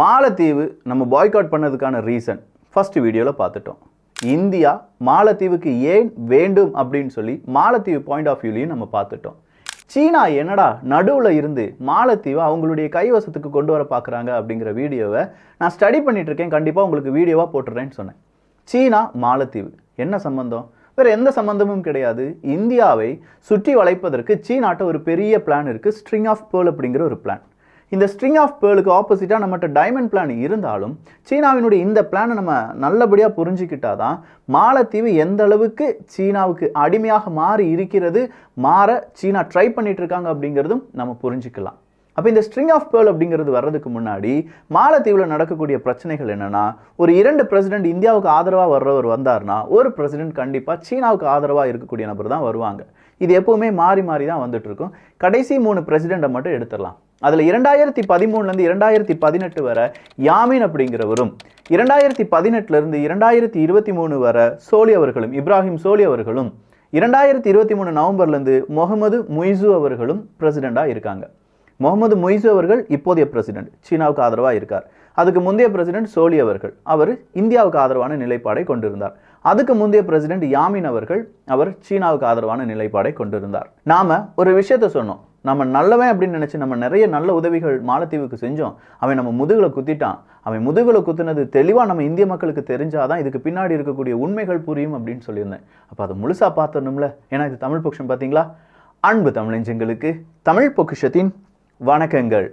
மாலத்தீவு நம்ம boycott பண்ணதுக்கான reason first வீடியோவில் பார்த்துட்டோம். இந்தியா மாலத்தீவுக்கு ஏன் வேண்டும் அப்படின்னு சொல்லி மாலத்தீவு பாயிண்ட் ஆஃப் வியூலையும் நம்ம பார்த்துட்டோம். சீனா என்னடா நடுவில் இருந்து மாலத்தீவை அவங்களுடைய கைவசத்துக்கு கொண்டு வர பார்க்குறாங்க அப்படிங்கிற வீடியோவை நான் ஸ்டடி பண்ணிட்டு இருக்கேன். கண்டிப்பாக உங்களுக்கு வீடியோவாக போட்டுடுறேன்னு சொன்னேன். சீனா மாலத்தீவு என்ன சம்பந்தம்? வேறு எந்த சம்பந்தமும் கிடையாது. இந்தியாவை சுற்றி வளைப்பதற்கு சீனாட்ட ஒரு பெரிய பிளான் இருக்குது, ஸ்ட்ரிங் ஆஃப் பேர்ல் அப்படிங்கிற ஒரு பிளான். இந்த ஸ்ட்ரிங் ஆஃப் பேர்லுக்கு ஆப்போசிட்டாக நம்மகிட்ட டைமண்ட் பிளான் இருந்தாலும் சீனாவினுடைய இந்த பிளானை நம்ம நல்லபடியாக புரிஞ்சுக்கிட்டா தான் மாலத்தீவு எந்த அளவுக்கு சீனாவுக்கு அடிமையாக மாறி இருக்கிறது, மாற சீனா ட்ரை பண்ணிட்டு இருக்காங்க அப்படிங்கிறதும் நம்ம புரிஞ்சுக்கலாம். அப்போ இந்த ஸ்ட்ரிங் ஆஃப் பேர்ல் அப்படிங்கிறது வர்றதுக்கு முன்னாடி மாலத்தீவில் நடக்கக்கூடிய பிரச்சனைகள் என்னென்னா, ஒரு 2 பிரசிடென்ட் இந்தியாவுக்கு ஆதரவாக வர்றவர் வந்தார்னா ஒரு பிரசிடென்ட் கண்டிப்பாக சீனாவுக்கு ஆதரவாக இருக்கக்கூடிய நபர் தான் வருவாங்க. இது எப்போவுமே மாறி மாறி தான் வந்துட்டு இருக்கும். கடைசி 3 பிரசிடெண்ட்டை மட்டும் எடுத்துடலாம். அதில் 2013 2018 வரை யாமின் அப்படிங்கிறவரும், 2018 2023 வரை சோலி அவர்களும், இப்ராஹிம் சோலி அவர்களும், 2023 நவம்பர்லேருந்து முகமது முய்சு அவர்களும் பிரசிடெண்டாக இருக்காங்க. முகமது முய்சு அவர்கள் இப்போதைய பிரசிடென்ட், சீனாவுக்கு ஆதரவாக இருக்கார். அதுக்கு முந்தைய பிரசிடென்ட் சோலி அவர்கள், அவர் இந்தியாவுக்கு ஆதரவான நிலைப்பாடை கொண்டிருந்தார். அதுக்கு முந்தைய பிரசிடென்ட் யாமின் அவர்கள், அவர் சீனாவுக்கு ஆதரவான நிலைப்பாடை கொண்டிருந்தார். நாம ஒரு விஷயத்த சொன்னோம், நம்ம நல்லவன் அப்படின்னு நினச்சி நம்ம நிறைய நல்ல உதவிகள் மாலத்தீவுக்கு செஞ்சோம். அவன் நம்ம முதுகில் குத்திட்டான். அவன் முதுகில் குத்துனது தெளிவாக நம்ம இந்திய மக்களுக்கு தெரிஞ்சாதான் இதுக்கு பின்னாடி இருக்கக்கூடிய உண்மைகள் புரியும் அப்படின்னு சொல்லியிருந்தேன். அப்போ அதை முழுசாக பார்த்தணும்ல. ஏன்னா இது தமிழ் பொக்கிஷம் பார்த்தீங்களா? அன்பு தமிழஞ்சங்களுக்கு தமிழ் பொக்கிஷத்தின் வணக்கங்கள்.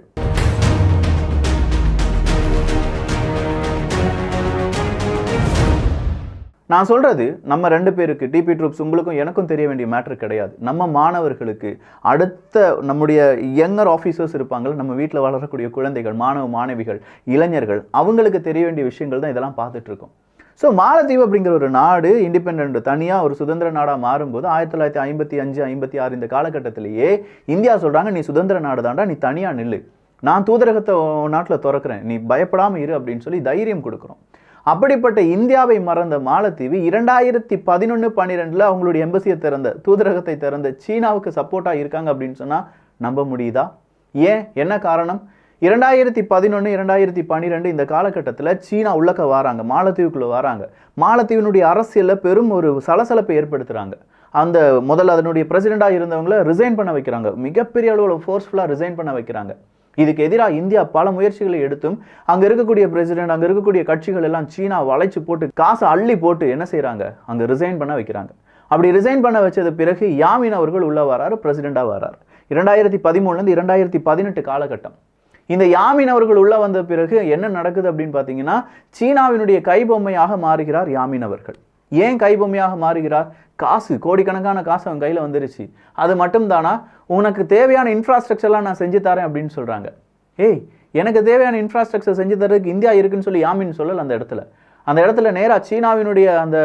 நான் சொல்கிறது நம்ம 2 பேருக்கு, டிபி ட்ரூப்ஸ் உங்களுக்கும் எனக்கும் தெரிய வேண்டிய மேட்ரு கிடையாது. நம்ம மாணவர்களுக்கு, அடுத்த நம்முடைய யங்கர் ஆஃபீஸர்ஸ் இருப்பாங்க, நம்ம வீட்டில் வளரக்கூடிய குழந்தைகள், மாணவ மாணவிகள், இளைஞர்கள், அவங்களுக்கு தெரிய வேண்டிய விஷயங்கள் தான் இதெல்லாம் பார்த்துட்டு இருக்கோம். ஸோ மாலத்தீவு அப்படிங்கிற ஒரு நாடு இண்டிபெண்ட் தனியாக ஒரு சுதந்திர நாடாக மாறும்போது 1955 56 இந்த காலகட்டத்திலேயே இந்தியா சொல்கிறாங்க, நீ சுதந்திர நாடு தாண்டா, நீ தனியாக நில்லு, நான் தூதரகத்தை நாட்டில் திறக்கிறேன், நீ பயப்படாமல் இரு அப்படின்னு சொல்லி தைரியம் கொடுக்குறோம். அப்படிப்பட்ட இந்தியாவை மறந்த மாலத்தீவு 2011-12 அவங்களுடைய எம்பசியை திறந்த, தூதரகத்தை திறந்த சீனாவுக்கு சப்போர்ட்டாக இருக்காங்க அப்படின்னு சொன்னால் நம்ப முடியுதா? ஏன், என்ன காரணம்? 2011 2012 இந்த காலகட்டத்தில் சீனா உள்ளக்க வராங்க, மாலத்தீவுக்குள்ளே வராங்க. மாலத்தீவினுடைய அரசியலில் பெரும் ஒரு சலசலப்பை ஏற்படுத்துகிறாங்க. அந்த முதல்ல அதனுடைய பிரசிடெண்டாக இருந்தவங்கள ரிசைன் பண்ண வைக்கிறாங்க, மிகப்பெரிய அளவில் ஃபோர்ஸ்ஃபுல்லாக ரிசைன் பண்ண வைக்கிறாங்க. இதுக்கு எதிராக இந்தியா பல முயற்சிகளை எடுத்தும் அங்கே இருக்கக்கூடிய பிரசிடென்ட், அங்கே இருக்கக்கூடிய கட்சிகள் எல்லாம் சீனா வளைச்சு போட்டு காசை அள்ளி போட்டு என்ன செய்கிறாங்க, அங்கே ரிசைன் பண்ண வைக்கிறாங்க. அப்படி ரிசைன் பண்ண வச்சது பிறகு யாமின் அவர்கள் உள்ள வராரு, பிரசிடெண்டாக வராரு. 2013 2018 காலகட்டம். இந்த யாமின் அவர்கள் உள்ள வந்த பிறகு என்ன நடக்குது அப்படின்னு பார்த்தீங்கன்னா, சீனாவினுடைய கைபொம்மையாக மாறுகிறார் யாமின் அவர்கள். ஏன் கைபொம்மையாக மாறுகிறார்? காசு, கோடிக்கணக்கான காசு அவன் கையில் வந்துருச்சு. அது மட்டும் தானா, உனக்கு தேவையான இன்ஃப்ராஸ்ட்ரக்சர்லாம் நான் செஞ்சு தரேன் அப்படின்னு சொல்கிறாங்க. ஏய், எனக்கு தேவையான இன்ஃப்ராஸ்ட்ரக்சர் செஞ்சு தரதுக்கு இந்தியா இருக்குன்னு சொல்லி யாமின் சொல்லலை. அந்த இடத்துல நேராக சீனாவினுடைய அந்த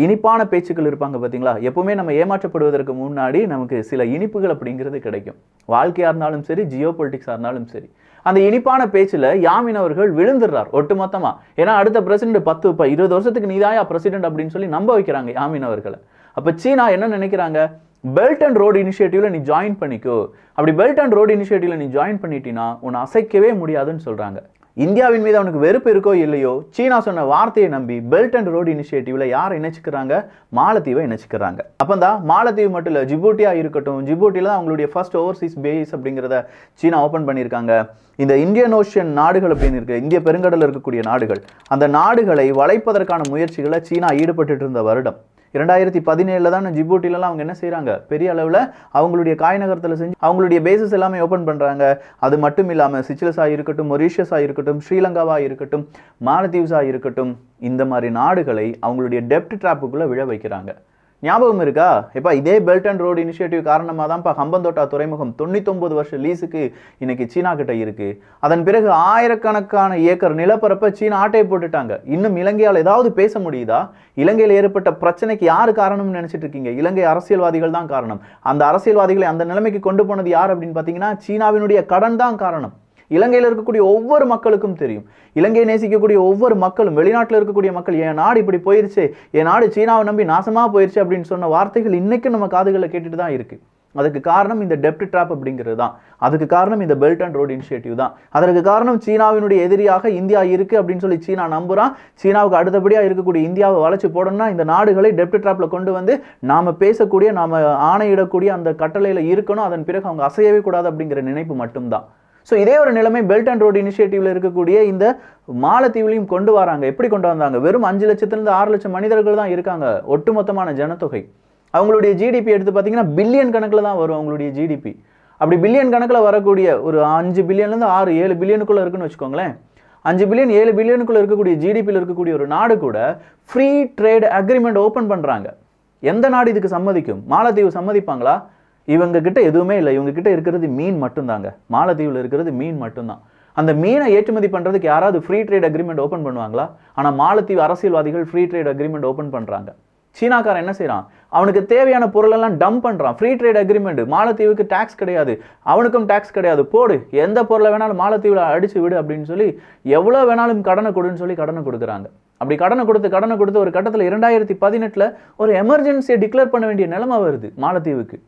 இனிப்பான பேச்சுக்கள் இருப்பாங்க பார்த்தீங்களா. எப்பவுமே நம்ம ஏமாற்றப்படுவதற்கு முன்னாடி நமக்கு சில இனிப்புகள் அப்படிங்கிறது கிடைக்கும். வாழ்க்கையாக இருந்தாலும் சரி, ஜியோ பொலிட்டிக்ஸாக இருந்தாலும் சரி. அந்த இனிப்பான பேச்சில் யாமின் அவர்கள் விழுந்துடுறார் ஒட்டுமொத்தமாக. ஏன்னா அடுத்த பிரசிடென்ட் 10-20 வருஷத்துக்கு நீதாயா பிரசிடென்ட் அப்படின்னு சொல்லி நம்ப வைக்கிறாங்க யாமின் அவர்களை. அப்போ சீனா என்ன நினைக்கிறாங்க, பெல்ட் அண்ட் ரோடு இனிஷியேட்டிவ்ல நீ ஜாயின் பண்ணிக்கோ. அப்படி பெல்ட் அண்ட் ரோடு இனிஷியேட்டிவ்ல நீ ஜாயின் பண்ணிட்டீங்கன்னா உன்னை அசைக்கவே முடியாதுன்னு சொல்கிறாங்க. இந்தியாவின் மீது அவனுக்கு வெறுப்பு இருக்கோ இல்லையோ, சீனா சொன்ன வார்த்தையை நம்பி பெல்ட் அண்ட் ரோடு இனிஷியேட்டிவ்ல யாரை இணைச்சிக்கிறாங்க, மாலத்தீவை இணைச்சிக்கிறாங்க. அப்பந்தான் மாலத்தீவு மட்டும் இல்லை, ஜிபூட்டியா இருக்கட்டும், ஜிபூட்டியில் தான் அவங்களுடைய ஃபர்ஸ்ட் ஓவர்சீஸ் பேஸ் அப்படிங்கிறத சீனா ஓப்பன் பண்ணியிருக்காங்க. இந்த இந்தியன் ஓஷன் நாடுகள் அப்படின்னு இருக்கு, இந்திய பெருங்கடலில் இருக்கக்கூடிய நாடுகள், அந்த நாடுகளை வளைப்பதற்கான முயற்சிகளை சீனா ஈடுபட்டு இருந்த வருடம் 2017 தான் ஜிபூட்டிலலாம் அவங்க என்ன செய்கிறாங்க, பெரிய அளவில் அவங்களுடைய காய் நகரத்தில் செஞ்சு அவங்களுடைய பேசஸ் எல்லாமே ஓப்பன் பண்ணுறாங்க. அது மட்டும் இல்லாமல் சிச்சிலஸாக இருக்கட்டும், மொரீஷியஸாக இருக்கட்டும், ஸ்ரீலங்காவாக இருக்கட்டும், மாலத்தீவ்ஸாக இருக்கட்டும், இந்த மாதிரி நாடுகளை அவங்களுடைய டெப்ட் ட்ராப்புக்குள்ளே விழ வைக்கிறாங்க. ஞாபகம் இருக்கா? இப்போ இதே பெல்ட் அண்ட் ரோடு இனிஷியேட்டிவ் காரணமாக தான்ப்பா ஹம்பந்தோட்டா துறைமுகம் 99 வருஷம் லீஸுக்கு இன்னைக்கு சீனா கிட்ட இருக்கு. அதன் பிறகு ஆயிரக்கணக்கான ஏக்கர் நிலப்பரப்பை சீனா ஆட்டையை போட்டுட்டாங்க. இன்னும் இலங்கையால் ஏதாவது பேச முடியுதா? இலங்கையில் ஏற்பட்ட பிரச்சனைக்கு யார் காரணம்னு நினைச்சிட்டு இருக்கீங்க? இலங்கை அரசியல்வாதிகள் தான் காரணம். அந்த அரசியல்வாதிகளை அந்த நிலைமைக்கு கொண்டு போனது யார் அப்படின்னு பார்த்தீங்கன்னா, சீனாவினுடைய கடன் தான் காரணம். இலங்கையில் இருக்கக்கூடிய ஒவ்வொரு மக்களுக்கும் தெரியும். இலங்கையை நேசிக்கக்கூடிய ஒவ்வொரு மக்களும், வெளிநாட்டில் இருக்கக்கூடிய மக்கள், என் நாடு இப்படி போயிருச்சு, என் நாடு சீனாவை நம்பி நாசமாக போயிருச்சு அப்படின்னு சொன்ன வார்த்தைகள் இன்னைக்கும் நம்ம காதுகளில் கேட்டுட்டு தான் இருக்கு. அதுக்கு காரணம் இந்த டெப்ட் ட்ராப் அப்படிங்கிறது தான். அதுக்கு காரணம் இந்த பெல்ட் அண்ட் ரோட் இனிஷியேட்டிவ் தான். அதற்கு காரணம் சீனாவினுடைய எதிரியாக இந்தியா இருக்கு அப்படின்னு சொல்லி சீனா நம்புறான். சீனாவுக்கு அடுத்தபடியா இருக்கக்கூடிய இந்தியாவை வளைச்சு போடணும்னா இந்த நாடுகளை டெப்ட் ட்ராப்ல கொண்டு வந்து நாம பேசக்கூடிய, நாம ஆணையிடக்கூடிய அந்த கட்டளையில இருக்கணும், அதன் பிறகு அவங்க அசையவே கூடாது அப்படிங்கிற நினைப்பு மட்டும்தான். ஸோ இதே ஒரு நிலைமை பெல்ட் அண்ட் ரோட் இனிஷியேட்டிவ்ல இருக்கக்கூடிய இந்த மாலத்தீவுலையும் கொண்டு வராங்க. எப்படி கொண்டு வந்தாங்க? வெறும் 5 லட்சத்திலிருந்து 6 லட்சம் மனிதர்கள் தான் இருக்காங்க ஒட்டுமொத்தமான ஜனத்தொகை. அவங்களுடைய ஜிடிபி எடுத்து பார்த்தீங்கன்னா பில்லியன் கணக்கில் தான் வரும் அவங்களுடைய ஜிடிபி. அப்படி பில்லியன் கணக்கில் வரக்கூடிய ஒரு 5 பில்லியன்லேருந்து 6-7 பில்லியனுக்குள்ளே இருக்குன்னு வச்சுக்கோங்களேன். 5 பில்லியன் 7 பில்லியனுக்குள்ளே இருக்கக்கூடிய ஜிடிபியில் இருக்கக்கூடிய ஒரு நாடு கூட ஃப்ரீ ட்ரேட் அக்ரிமெண்ட் ஓப்பன் பண்ணுறாங்க. எந்த நாடு இதுக்கு சம்மதிக்கும்? மாலத்தீவு சம்மதிப்பாங்களா? இவங்க கிட்ட எதுவுமே இல்லை. இவங்க கிட்ட இருக்கிறது மீன் மட்டும்தாங்க. மாலத்தீவில் இருக்கிறது மீன் மட்டும்தான். அந்த மீனை ஏற்றுமதி பண்ணுறதுக்கு யாராவது ஃப்ரீ ட்ரேட் அக்ரிமெண்ட் ஓப்பன் பண்ணுவாங்களா? ஆனால் மாலத்தீவு அரசியல்வாதிகள் ஃப்ரீ ட்ரேட் அக்ரிமெண்ட் ஓப்பன் பண்ணுறாங்க. சீனாக்காரன் என்ன செய்யறான்? அவனுக்கு தேவையான பொருள் எல்லாம் டம்ப் பண்றான். Free trade agreement. மாலத்தீவுக்கு டாக்ஸ் கிடையாது, அவனுக்கும் டாக்ஸ் கிடையாது, போடு எந்த பொருளை வேணாலும் மாலத்தீவில் அடிச்சு விடு அப்படின்னு சொல்லி எவ்வளோ வேணாலும் கடனை கொடுன்னு சொல்லி கடனை கொடுக்குறாங்க. அப்படி கடனை கொடுத்து ஒரு கட்டத்தில் 2018 ஒரு எமர்ஜென்சியை டிக்ளேர் பண்ண வேண்டிய நிலைமை வருது மாலத்தீவுக்கு.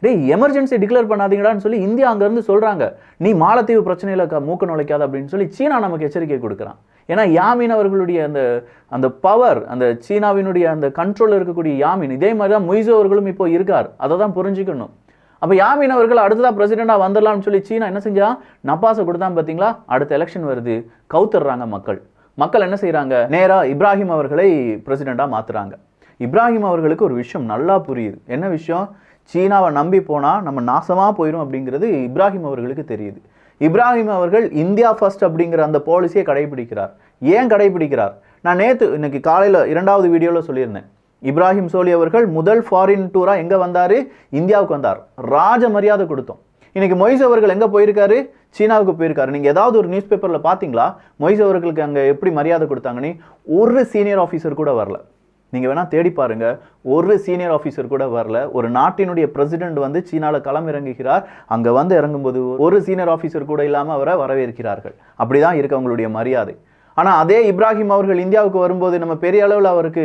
டேய், எமர்ஜென்சி டிக்ளேர் பண்ணாதீங்கடான்னு சொல்லி இந்தியா அங்கேருந்து சொல்கிறாங்க. நீ மாலத்தீவு பிரச்சனையில் மூக்க நுழைக்காத அப்படின்னு சொல்லி சீனா நமக்கு எச்சரிக்கை கொடுக்குறான். ஏன்னா யாமின் அவர்களுடைய அந்த பவர், அந்த சீனாவினுடைய அந்த கண்ட்ரோல் இருக்கக்கூடிய யாமின், இதே மாதிரி தான் மொய்சோ அவர்களும் இப்போ இருக்கார். அதை தான் புரிஞ்சுக்கணும். அப்போ யாமின் அவர்கள் அடுத்ததாக பிரசிடெண்டாக வந்துடலாம்னு சொல்லி சீனா என்ன செஞ்சா? நப்பாசை கொடுத்தான். பார்த்தீங்களா? அடுத்த எலெக்ஷன் வருது, கவுத்துடுறாங்க மக்கள் என்ன செய்கிறாங்க? நேராக இப்ராஹிம் அவர்களை பிரசிடெண்டாக மாற்றுறாங்க. இப்ராஹிம் அவர்களுக்கு ஒரு விஷயம் நல்லா புரியுது. என்ன விஷயம்? சீனாவை நம்பி போனால் நம்ம நாசமாக போயிடும் அப்படிங்கிறது இப்ராஹிம் அவர்களுக்கு தெரியுது. இப்ராஹிம் அவர்கள் இந்தியா ஃபர்ஸ்ட் அப்படிங்கிற அந்த பாலிசியை கடைபிடிக்கிறார். ஏன் கடைபிடிக்கிறார்? நான் இன்னைக்கு காலையில் 2வது வீடியோவில் சொல்லியிருந்தேன். இப்ராஹிம் சோலி அவர்கள் முதல் ஃபாரின் டூராக எங்கே வந்தார்? இந்தியாவுக்கு வந்தார். ராஜ மரியாதை கொடுத்தோம். இன்னைக்கு மொய்ஸ் அவர்கள் எங்கே போயிருக்காரு? சீனாவுக்கு போயிருக்காரு. நீங்கள் ஏதாவது ஒரு நியூஸ் பேப்பரில் பார்த்தீங்களா மொய்ஸ் அவர்களுக்கு அங்கே எப்படி மரியாதை கொடுத்தாங்கன்னு? ஒரு சீனியர் ஆஃபீஸர் கூட வரல. நீங்கள் வேணால் தேடி பாருங்க, ஒரு சீனியர் ஆஃபீஸர் கூட வரல. ஒரு நாட்டினுடைய பிரசிடென்ட் வந்து சீனாவில் களமிறங்குகிறார். அங்கே வந்து இறங்கும்போது ஒரு சீனியர் ஆஃபீஸர் கூட இல்லாமல் அவரை வரவேற்கிறார்கள். அப்படி தான் இருக்கு அவங்களுடைய மரியாதை. ஆனால் அதே இப்ராஹிம் அவர்கள் இந்தியாவுக்கு வரும்போது நம்ம பெரிய அளவில் அவருக்கு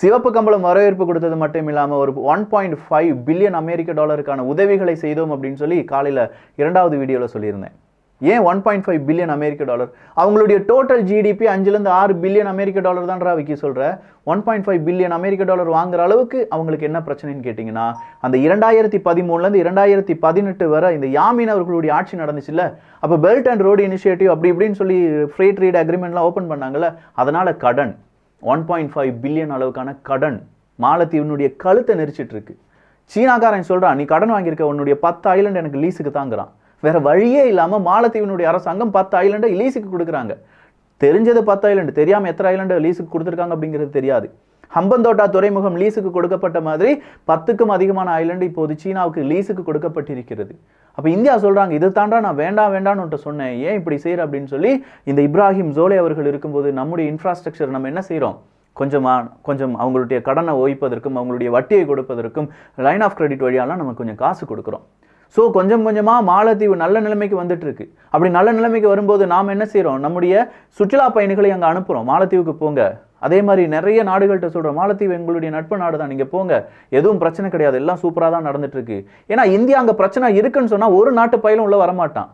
சிவப்பு கம்பளம் வரவேற்பு கொடுத்தது மட்டும் இல்லாமல் ஒரு 1.5 பில்லியன் அமெரிக்க டாலருக்கான உதவிகளை செய்தோம் அப்படின்னு சொல்லி காலையில் 2வது வீடியோவில் சொல்லியிருந்தேன். ஏன் 1.5 பில்லியன் அமெரிக்க டாலர்? அவங்களுடைய டோட்டல் ஜிடிபி 5லேருந்து 6 பில்லியன் அமெரிக்க டாலர் தான்டா வைக்க சொல்கிற. 1.5 பில்லியன் அமெரிக்க டாலர் வாங்குற அளவுக்கு அவங்களுக்கு என்ன பிரச்சனைன்னு கேட்டிங்கன்னா, அந்த 2013லேருந்து 2018 வரை இந்த யாமின் அவர்களுடைய ஆட்சி நடந்துச்சுல்ல, அப்போ பெல்ட் அண்ட் ரோடு இனிஷியேட்டிவ் அப்படி இப்படின்னு சொல்லி ஃப்ரீ ட்ரேட் அக்ரிமெண்ட்லாம் ஓப்பன் பண்ணாங்கல்ல, அதனால் கடன் 1.5 பில்லியன் அளவுக்கான கடன் மாலத்தீவினுடைய கழுத்தை நெரிச்சிட்டு இருக்கு. சீனாக்காரன் சொல்கிறான், நீ கடன் வாங்கியிருக்க, உன்னுடைய 10 ஐலண்ட் எனக்கு லீஸுக்கு தாங்குறான். வேற வழியே இல்லாமல் மாலத்தீவினுடைய அரசாங்கம் 10 ஐலண்டை லீஸுக்கு கொடுக்குறாங்க. தெரிஞ்சது 10 ஐலண்டு, தெரியாமல் எத்தனை ஐலண்டு லீஸுக்கு கொடுத்துருக்காங்க அப்படிங்கிறது தெரியாது. ஹம்பந்தோட்டா துறைமுகம் லீஸுக்கு கொடுக்கப்பட்ட மாதிரி 10க்கும் அதிகமான ஐலண்டு இப்போது சீனாவுக்கு லீஸுக்கு கொடுக்கப்பட்டிருக்கிறது. அப்போ இந்தியா சொல்கிறாங்க, இது தாண்டா நான் வேண்டான்னு சொன்னேன், ஏன் இப்படி செய்கிற அப்படின்னு சொல்லி இந்த இப்ராஹிம் சோலே அவர்கள் இருக்கும்போது நம்முடைய இன்ஃப்ராஸ்ட்ரக்சர் நம்ம என்ன செய்கிறோம்? கொஞ்சம் அவங்களுடைய கடனை ஓய்ப்பதற்கும் அவங்களுடைய வட்டியை கொடுப்பதற்கும் லைன் ஆஃப் கிரெடிட் வழியாலாம் நம்ம கொஞ்சம் காசு கொடுக்குறோம். ஸோ கொஞ்சம் கொஞ்சமாக மாலத்தீவு நல்ல நிலைமைக்கு வந்துட்டு இருக்கு. அப்படி நல்ல நிலைமைக்கு வரும்போது நாம் என்ன செய்கிறோம்? நம்முடைய சுற்றுலா பயணிகளை அங்கே அனுப்புகிறோம், மாலத்தீவுக்கு போங்க. அதே மாதிரி நிறைய நாடுகள்கிட்ட சொல்கிறோம், மாலத்தீவு எங்களுடைய நட்பு நாடு தான், நீங்கள் போங்க, எதுவும் பிரச்சனை கிடையாது, எல்லாம் சூப்பராக தான் நடந்துட்டு இருக்கு. ஏன்னா இந்தியா அங்கே பிரச்சனை இருக்குன்னு சொன்னால் ஒரு நாட்டு பயிலும் உள்ள வரமாட்டான்.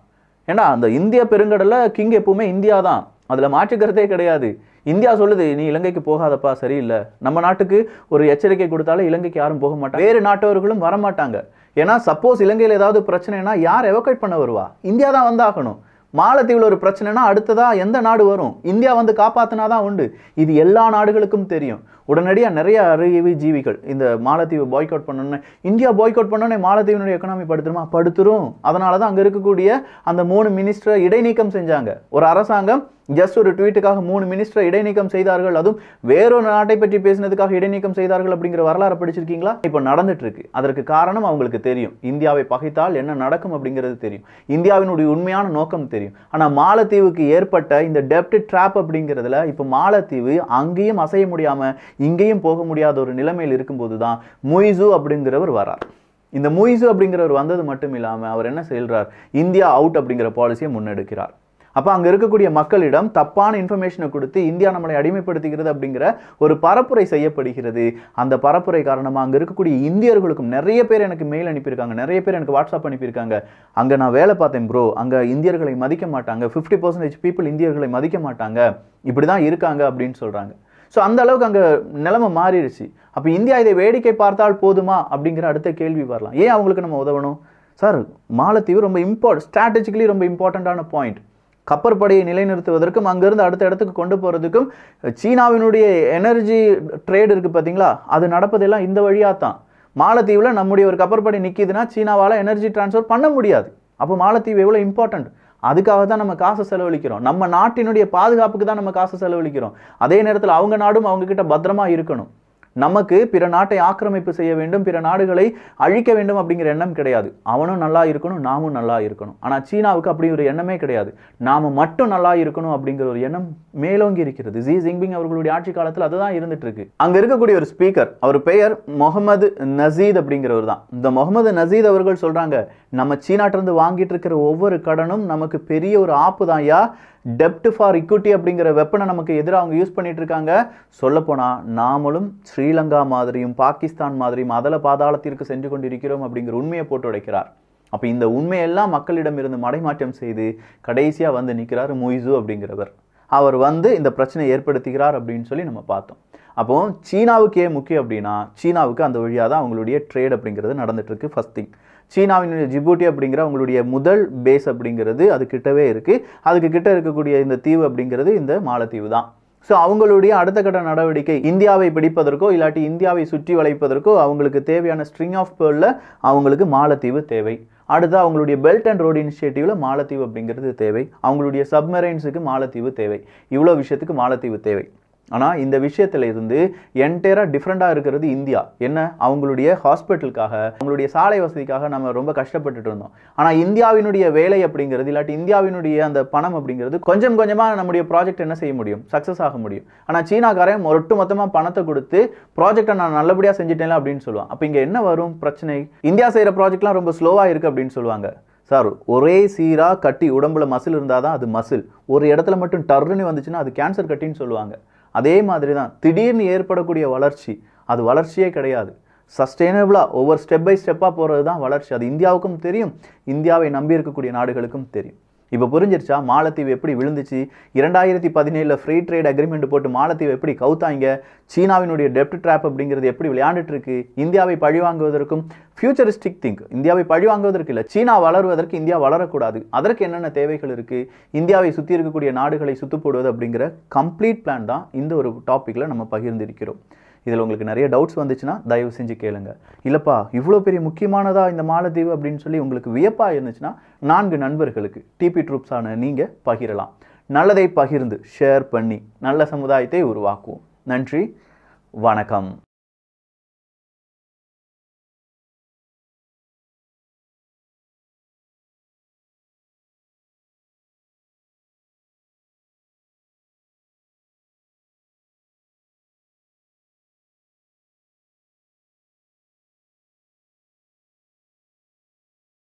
ஏன்னா அந்த இந்திய பெருங்கடலில் கிங் எப்பவுமே இந்தியா தான், அதில் மாற்றுக்கிறதே கிடையாது. இந்தியா சொல்லுது, நீ இலங்கைக்கு போகாதப்பா, சரியில்லை. நம்ம நாட்டுக்கு ஒரு எச்சரிக்கை கொடுத்தாலும் இலங்கைக்கு யாரும் போக மாட்டாங்க, வேறு நாட்டவர்களும் வரமாட்டாங்க. ஏன்னா சப்போஸ் இலங்கையில் ஏதாவது பிரச்சனைனா யார் எவக்குவேட் பண்ண வருவா? இந்தியா தான் வந்தாகணும். மாலத்தீவில் ஒரு பிரச்சனைனா அடுத்ததா எந்த நாடு வரும்? இந்தியா வந்து காப்பாற்றினா தான் உண்டு. இது எல்லா நாடுகளுக்கும் தெரியும். உடனடியாக நிறைய அறிவு ஜீவிகள் இந்த மாலத்தீவு பாய்காட் பண்ணணுன்னு, இந்தியா பாய்காட் பண்ணோன்னே மாலத்தீவினுடைய எக்கனாமி படுத்துரும். அதனால தான் அங்கே இருக்கக்கூடிய அந்த 3 மினிஸ்டரை இடைநீக்கம் செஞ்சாங்க. ஒரு அரசாங்கம் ஜஸ்ட் ஒரு ட்வீட்டுக்காக 3 மினிஸ்டரை இடைநீக்கம் செய்தார்கள். அதுவும் வேறொரு நாட்டை பற்றி பேசினதுக்காக இடைநீக்கம் செய்தார்கள் அப்படிங்கிற வரலாறு படிச்சிருக்கீங்களா? இப்போ நடந்துட்டு இருக்கு. அதற்கு காரணம் அவங்களுக்கு தெரியும், இந்தியாவை பகைத்தால் என்ன நடக்கும் அப்படிங்கிறது தெரியும், இந்தியாவினுடைய உண்மையான நோக்கம் தெரியும். ஆனால் மாலத்தீவுக்கு ஏற்பட்ட இந்த டெப்ட் ட்ராப் அப்படிங்கிறதுல இப்போ மாலத்தீவு அங்கேயும் அசைய முடியாமல் இங்கேயும் போக முடியாத ஒரு நிலைமையில் இருக்கும்போது தான் மொய்சு அப்படிங்கிறவர் வரார். இந்த மொய்சு அப்படிங்கிறவர் வந்தது மட்டும் இல்லாமல் அவர் என்ன செய்கிறார்? இந்தியா அவுட் அப்படிங்கிற பாலிசியை முன்னெடுக்கிறார். அப்போ அங்கே இருக்கக்கூடிய மக்களிடம் தப்பான இன்ஃபர்மேஷனை கொடுத்து இந்தியா நம்மளை அடிமைப்படுத்துகிறது அப்படிங்கிற ஒரு பரப்புரை செய்யப்படுகிறது. அந்த பரப்புரை காரணமாக அங்கே இருக்கக்கூடிய இந்தியர்களுக்கும் நிறைய பேர் எனக்கு மெயில் அனுப்பியிருக்காங்க, நிறைய பேர் எனக்கு வாட்ஸ்அப் அனுப்பியிருக்காங்க. அங்கே நான் வேலை பார்த்தேன் ப்ரோ, அங்கே இந்தியர்களை மதிக்க மாட்டாங்க, 50% பீப்புள் இந்தியர்களை மதிக்க மாட்டாங்க, இப்படி தான் இருக்காங்க அப்படின்னு சொல்கிறாங்க. ஸோ அந்த அளவுக்கு அங்கே நிலைமை மாறிடுச்சு. அப்போ இந்தியா இதை வேடிக்கை பார்த்தால் போதுமா அப்படிங்கிற அடுத்த கேள்வி வரலாம். ஏன் அவங்களுக்கு நம்ம உதவணும்? சார், மாலத்தீவு ரொம்ப ஸ்ட்ராட்டஜிக்கலி ரொம்ப இம்பார்ட்டண்ட்டான பாயிண்ட். கப்பற்படையை நிலைநிறுத்துவதற்கும் அங்கேருந்து அடுத்த இடத்துக்கு கொண்டு போகிறதுக்கும் சீனாவினுடைய எனர்ஜி ட்ரேட் இருக்குது பார்த்தீங்களா, அது நடப்பதெல்லாம் இந்த வழியாக தான். மாலத்தீவில் நம்முடைய ஒரு கப்பற்படை நிற்கிதுன்னா சீனாவால் எனர்ஜி டிரான்ஸ்ஃபர் பண்ண முடியாது. அப்போ மாலத்தீவு எவ்வளோ இம்பார்ட்டண்ட். அதுக்காக தான் நம்ம காசை செலவழிக்கிறோம். நம்ம நாட்டினுடைய பாதுகாப்புக்கு தான் நம்ம காசை செலவழிக்கிறோம். அதே நேரத்தில் அவங்க நாடும் அவங்க கிட்ட பத்திரமா இருக்கணும். நமக்கு பிற நாட்டை ஆக்கிரமிப்பு செய்ய வேண்டும், பிற நாடுகளை அழிக்க வேண்டும் அப்படிங்கிற எண்ணம் கிடையாது. அவனும் நல்லா இருக்கணும், நாமும் நல்லா இருக்கணும். ஆனால் சீனாவுக்கு அப்படி ஒரு எண்ணமே கிடையாது. நாம மட்டும் நல்லா இருக்கணும் அப்படிங்கிற ஒரு எண்ணம் மேலோங்கி இருக்கிறது. ஜி ஜின்பிங் அவர்களுடைய ஆட்சி காலத்தில் அதுதான் இருந்துட்டு இருக்கு. அங்க இருக்கக்கூடிய ஒரு ஸ்பீக்கர், அவர் பெயர் முகமது நசீத் அப்படிங்கிறவர் தான். இந்த முகமது நசீத் அவர்கள் சொல்றாங்க, நம்ம சீனாட்டிலிருந்து வாங்கிட்டு இருக்கிற ஒவ்வொரு கடனும் நமக்கு பெரிய ஒரு ஆப்பு தான் யா. டெப்ட் ஃபார் இக்விட்டி அப்படிங்கிற வெப்பனை நமக்கு எதிராக அவங்க யூஸ் பண்ணிட்டு இருக்காங்க. சொல்லப்போனால் நாமளும் ஸ்ரீலங்கா மாதிரியும் பாகிஸ்தான் மாதிரியும் அதல பாதாளத்திற்கு சென்று கொண்டிருக்கிறோம் அப்படிங்கிற உண்மையை போட்டு உடைக்கிறார். அப்போ இந்த உண்மையெல்லாம் மக்களிடம் இருந்து மடைமாற்றம் செய்து கடைசியாக வந்து நிற்கிறார் முய்சு அப்படிங்கிறவர். அவர் வந்து இந்த பிரச்சனை ஏற்படுத்துகிறார் அப்படின்னு சொல்லி நம்ம பார்த்தோம். அப்போ சீனாவுக்கு ஏன் முக்கியம் அப்படின்னா, சீனாவுக்கு அந்த வழியாக தான் அவங்களுடைய ட்ரேட் அப்படிங்கிறது நடந்துட்டு இருக்கு. ஃபர்ஸ்ட் திங், சீனாவினுடைய ஜிபூட்டி அப்படிங்கிற அவங்களுடைய முதல் பேஸ் அப்படிங்கிறது அது கிட்டவே இருக்குது. அதுக்கு கிட்ட இருக்கக்கூடிய இந்த தீவு அப்படிங்கிறது இந்த மாலத்தீவு தான். ஸோ அவங்களுடைய அடுத்த கட்ட நடவடிக்கை இந்தியாவை பிடிப்பதற்கோ இல்லாட்டி இந்தியாவை சுற்றி வளைப்பதற்கோ அவங்களுக்கு தேவையான ஸ்ட்ரிங் ஆஃப் பேர்ல அவங்களுக்கு மாலத்தீவு தேவை. அடுத்து அவங்களுடைய பெல்ட் அண்ட் ரோடு இனிஷியேட்டிவ்ல மாலத்தீவு அப்படிங்கிறது தேவை. அவங்களுடைய சப்மரைன்ஸுக்கு மாலத்தீவு தேவை. இவ்வளோ விஷயத்துக்கு மாலத்தீவு தேவை. ஆனால் இந்த விஷயத்துல இருந்து என்டையராக டிஃப்ரெண்டாக இருக்கிறது இந்தியா. என்ன, அவங்களுடைய ஹாஸ்பிட்டலுக்காக அவங்களுடைய சாலை வசதிக்காக நம்ம ரொம்ப கஷ்டப்பட்டுட்டு இருந்தோம். ஆனால் இந்தியாவினுடைய வேலை அப்படிங்கிறது இல்லாட்டி இந்தியாவினுடைய அந்த பணம் அப்படிங்கிறது கொஞ்சம் கொஞ்சமாக நம்முடைய ப்ராஜெக்ட் என்ன செய்ய முடியும், சக்ஸஸ் ஆக முடியும். ஆனால் சீனாக்காரன் ஒட்டு மொத்தமாக பணத்தை கொடுத்து ப்ராஜெக்டை நான் நல்லபடியாக செஞ்சுட்டேன் அப்படின்னு சொல்லுவான். அப்போ இங்கே என்ன வரும் பிரச்சனை? இந்தியா செய்கிற ப்ராஜெக்ட்லாம் ரொம்ப ஸ்லோவாக இருக்குது அப்படின்னு சொல்லுவாங்க. சார், ஒரே சீராக கட்டி உடம்புல மசில் இருந்தால் தான் அது மசில். ஒரு இடத்துல மட்டும் டர்ன்னு வந்துச்சுன்னா அது கேன்சர் கட்டின்னு சொல்லுவாங்க. அதே மாதிரி தான் திடீர்னு ஏற்படக்கூடிய வளர்ச்சி அது வளர்ச்சியே கிடையாது. சஸ்டெயினபிளாக ஒவ்வொரு ஸ்டெப் பை ஸ்டெப்பாக போகிறது தான் வளர்ச்சி. அது இந்தியாவுக்கும் தெரியும், இந்தியாவை நம்பி இருக்கக்கூடிய நாடுகளுக்கும் தெரியும். இப்போ புரிஞ்சிருச்சா மாலத்தீவு எப்படி விழுந்துச்சு? 2017 ஃப்ரீ ட்ரேட் அக்ரிமெண்ட் போட்டு மாலத்தீவு எப்படி கவுத்தாங்க? சீனாவினுடைய டெப்ட் ட்ராப் அப்படிங்கிறது எப்படி விளையாண்டுட்டு இருக்கு? இந்தியாவை பழிவாங்குவதற்கும் ஃபியூச்சரிஸ்டிக் திங்க், இந்தியாவை பழிவாங்குவதற்கு இல்லை, சீனா வளருவதற்கு இந்தியா வளரக்கூடாது, அதற்கு என்னென்ன தேவைகள் இருக்கு, இந்தியாவை சுற்றி இருக்கக்கூடிய நாடுகளை சுத்து போடுவது அப்படிங்கிற கம்ப்ளீட் பிளான் தான் இந்த ஒரு டாப்பிக்கில் நம்ம பகிர்ந்திருக்கிறோம். இதில் உங்களுக்கு நிறைய டவுட்ஸ் வந்துச்சுன்னா தயவு செஞ்சு கேளுங்க. இல்லைப்பா இவ்வளோ பெரிய முக்கியமானதா இந்த மாலத்தீவு அப்படின்னு சொல்லி உங்களுக்கு வியப்பாக இருந்துச்சுன்னா 4 நண்பர்களுக்கு டிபி ட்ரூப்ஸான நீங்கள் பகிரலாம். நல்லதை பகிர்ந்து ஷேர் பண்ணி நல்ல சமுதாயத்தை உருவாக்குவோம். நன்றி, வணக்கம்.